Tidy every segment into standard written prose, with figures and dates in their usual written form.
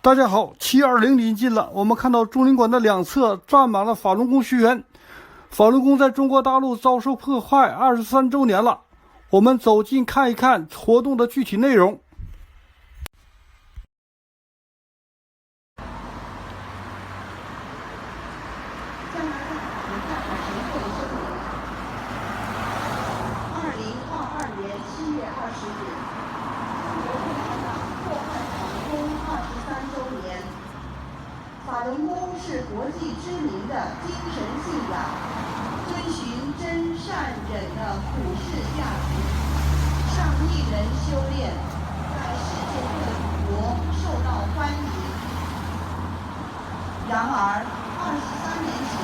大家好，7.20临近了，我们看到中领馆的两侧站满了法轮功学员。法轮功在中国大陆遭受迫害23周年了，我们走近看一看活动的具体内容。法轮功是国际知名的精神信仰，遵循真善忍的普世价值，上亿人修炼，在世界各国受到欢迎。然而，23年前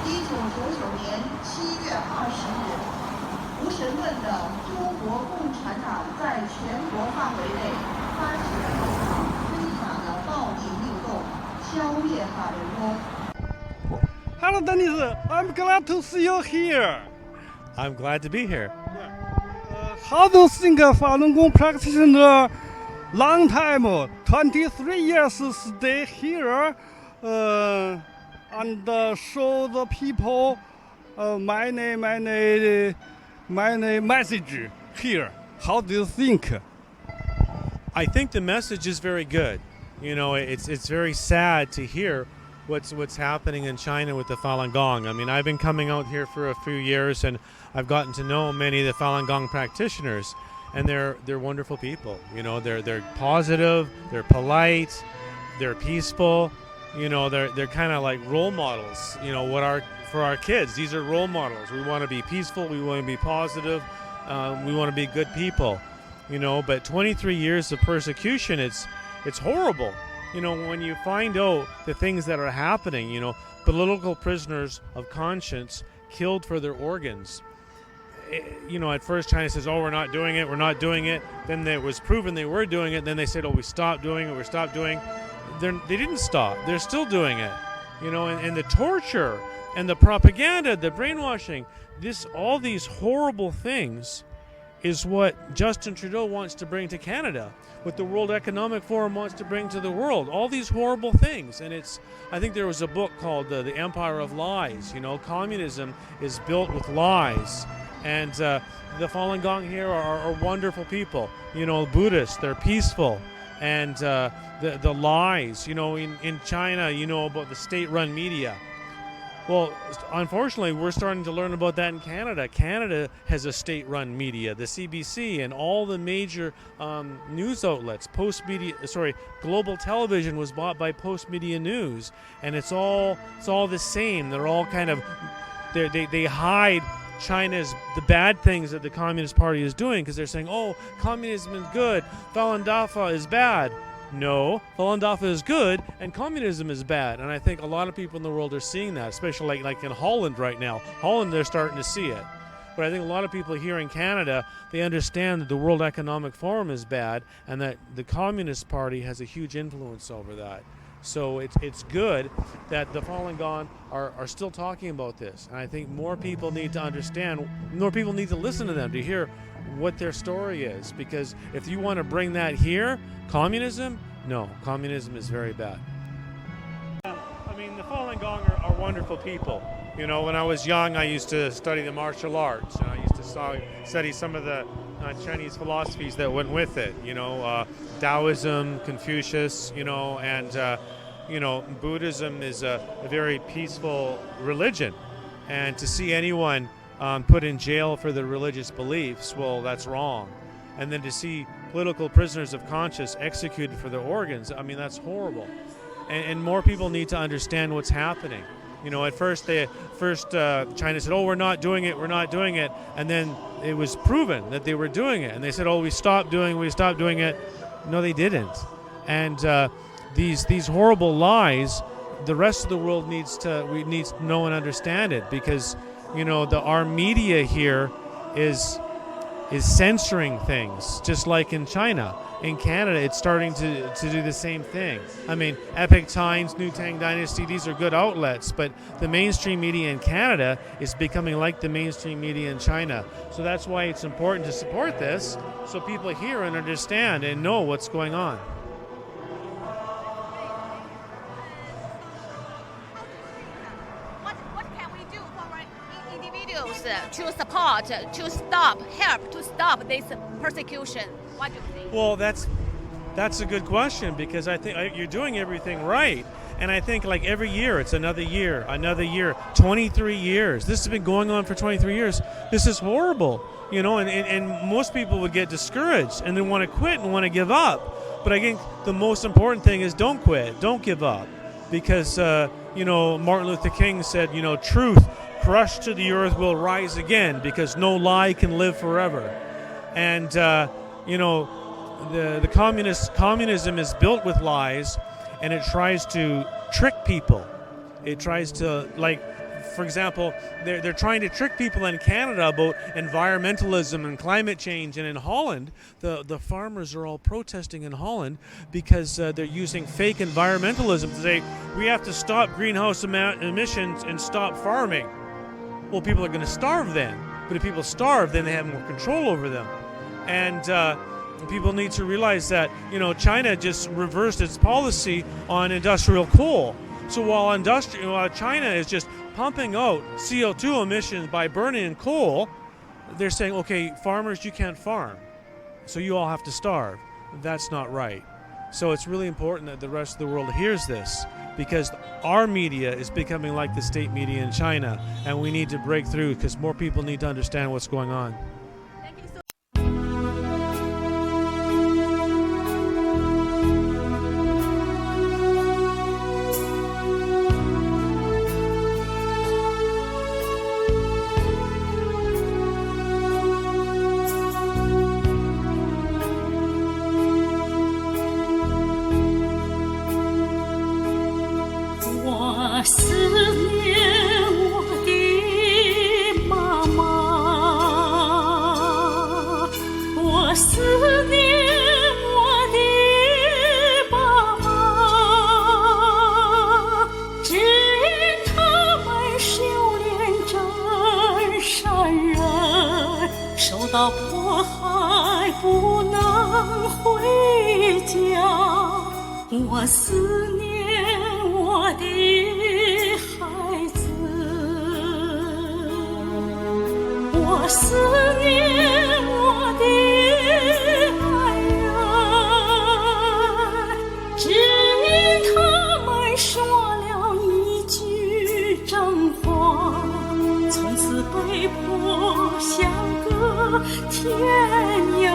，1999年7月20日，无神论的中国共产党在全国范围内发起了一场非法的暴力运动。Hello, Dennis. I'm glad to see you here. I'm glad to be here. How do you think Falun Gong practitioner long time, 23 years stay here and show the people many message here? How do you think? I think the message is very good. You know, it's very sad to hear what's happening in China with the Falun Gong. I mean, I've been coming out here for a few years, and I've gotten to know many of the Falun Gong practitioners, and they're wonderful people. You know, they're positive, they're polite, they're peaceful. You know, they're kind of like role models. You know, for our kids, these are role models. We want to be peaceful, we want to be positive, we want to be good people. You know, but 23 years of persecution, it's horrible. You know, when you find out the things that are happening, you know, political prisoners of conscience killed for their organs. You know, at first China says, oh, we're not doing it. Then it was proven they were doing it. Then they said, oh, we stopped doing it. They didn't stop. They're still doing it. You know, and the torture and the propaganda, the brainwashing, all these horrible things is what Justin Trudeau wants to bring to Canada, what the World Economic Forum wants to bring to the world, all these horrible things. And I think there was a book called The Empire of Lies. You know, communism is built with lies. And the Falun Gong here are wonderful people. You know, Buddhists, they're peaceful. And the lies, you know, in China, you know about the state-run media. Well, unfortunately, we're starting to learn about that in Canada. Canada has a state-run media, the CBC, and all the major news outlets. Global Television was bought by Post Media News, and it's all the same. They're all kind of they hide the bad things that the Communist Party is doing because they're saying, oh, communism is good, Falun Dafa is bad. No, Falun Dafa is good and communism is bad. And I think a lot of people in the world are seeing that, especially like in Holland right now. Holland, they're starting to see it. But I think a lot of people here in Canada, they understand that the World Economic Forum is bad and that the Communist Party has a huge influence over that. So it's good that the Falun Gong are still talking about this. And I think more people need to understand, more people need to listen to them to hear what their story is. Because if you want to bring that here, communism is very bad. I mean, the Falun Gong are wonderful people. You know, when I was young, I used to study the martial arts, and I used to study some of the Chinese philosophies that went with it. You know, Taoism, Confucius, you know, and you know, Buddhism is a very peaceful religion. And to see anyone put in jail for their religious beliefs, well, that's wrong. And then to see political prisoners of conscience executed for their organs, I mean, that's horrible. And more people need to understand what's happening. You know, at first China said, oh, we're not doing it, and then it was proven that they were doing it, and they said, oh, we stopped doing it. No, they didn't. And these horrible lies, the rest of the world needs to know and understand it, because, you know, our media here is censoring things, just like in China. In Canada, it's starting to do the same thing. I mean, Epoch Times, New Tang Dynasty, these are good outlets, but the mainstream media in Canada is becoming like the mainstream media in China. So that's why it's important to support this, so people hear and understand and know what's going on. use to support, to stop, help to stop this persecution? What do you think? Well, that's a good question, because I think you're doing everything right. And I think like every year, it's another year, 23 years. This has been going on for 23 years. This is horrible, you know, and most people would get discouraged and then want to quit and want to give up. But I think the most important thing is don't quit, don't give up. Because, you know, Martin Luther King said, you know, truth crushed to the earth will rise again, because no lie can live forever. And, you know, the communism is built with lies, and it tries to trick people. It tries to, like, for example, they're trying to trick people in Canada about environmentalism and climate change. And in Holland, the farmers are all protesting in Holland because they're using fake environmentalism to say, we have to stop greenhouse emissions and stop farming. Well, people are going to starve then. But if people starve, then they have more control over them. And people need to realize that, you know, China just reversed its policy on industrial coal. So while China is just pumping out CO2 emissions by burning coal, they're saying, okay, farmers, you can't farm, so you all have to starve. That's not right. So it's really important that the rest of the world hears this, because our media is becoming like the state media in China, and we need to break through, because more people need to understand what's going on. Thank you so 我思念我的妈妈，我思念我的爸爸，只因他们修炼真善人，受到迫害不能回家。我思念我的孩子，我思念我的爱人，只因他们说了一句真话，从此被迫相隔天涯。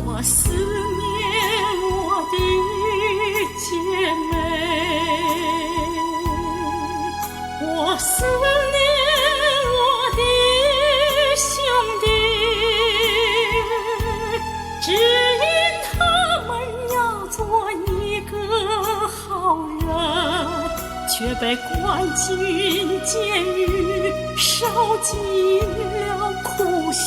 我思念我的姐妹，我思念我的兄弟，只因他们要做一个好人，却被关进监狱，受尽了苦刑。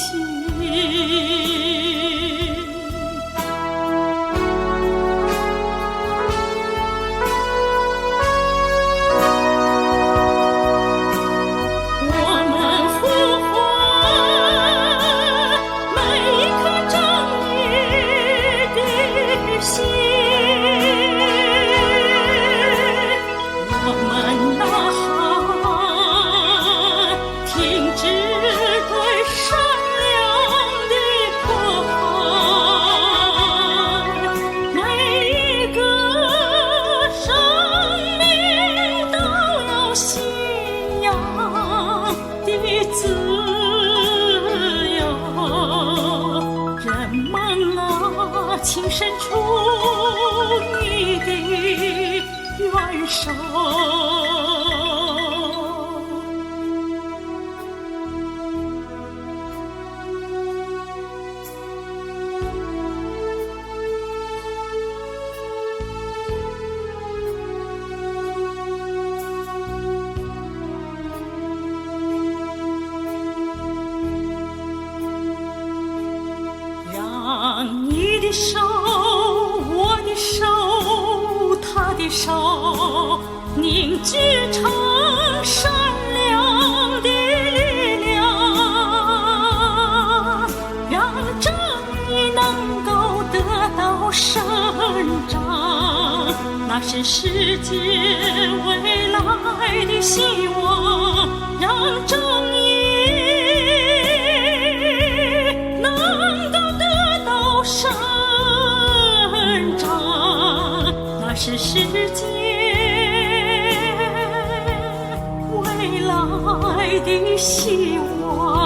请伸出你的援手。让你的手，我的手，他的手，凝聚成善良的力量，让正义能够得到伸张，那是世界未来的希望，让正义是世界未来的希望。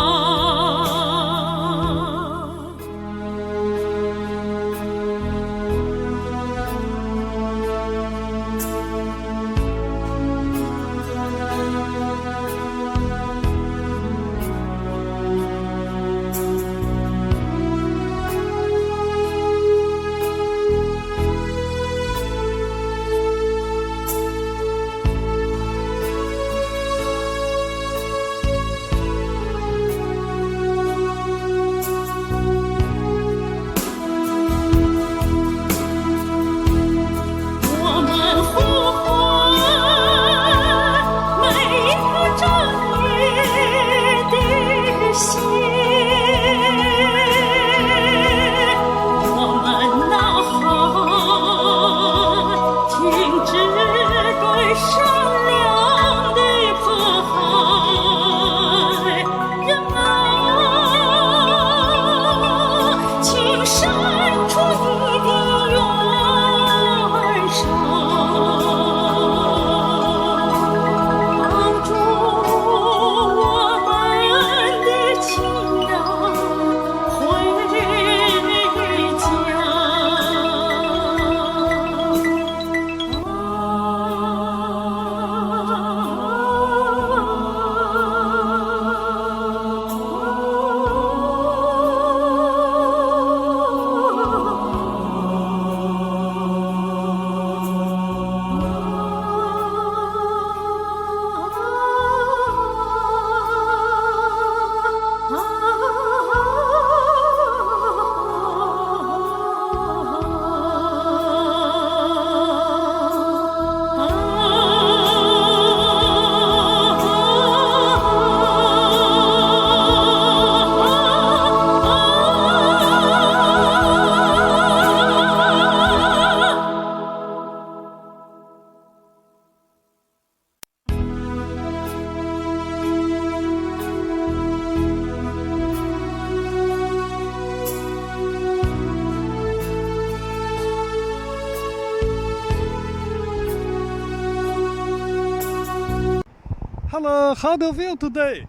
Hello, how do you feel today?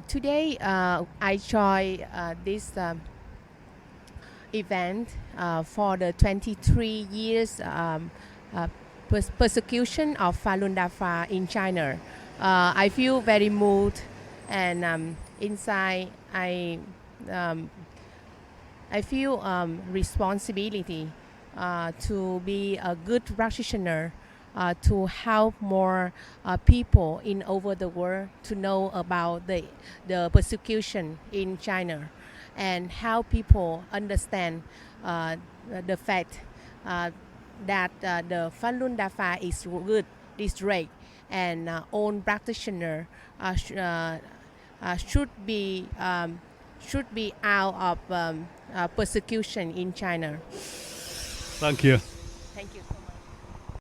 Today, I joined this event for the 23 years persecution of Falun Dafa in China. I feel very moved, and inside I feel responsibility to be a good practitioner. To help more people in over the world to know about the persecution in China, and help people understand the fact that the Falun Dafa is good, is right, and own practitioner should be out of persecution in China. Thank you. Thank you.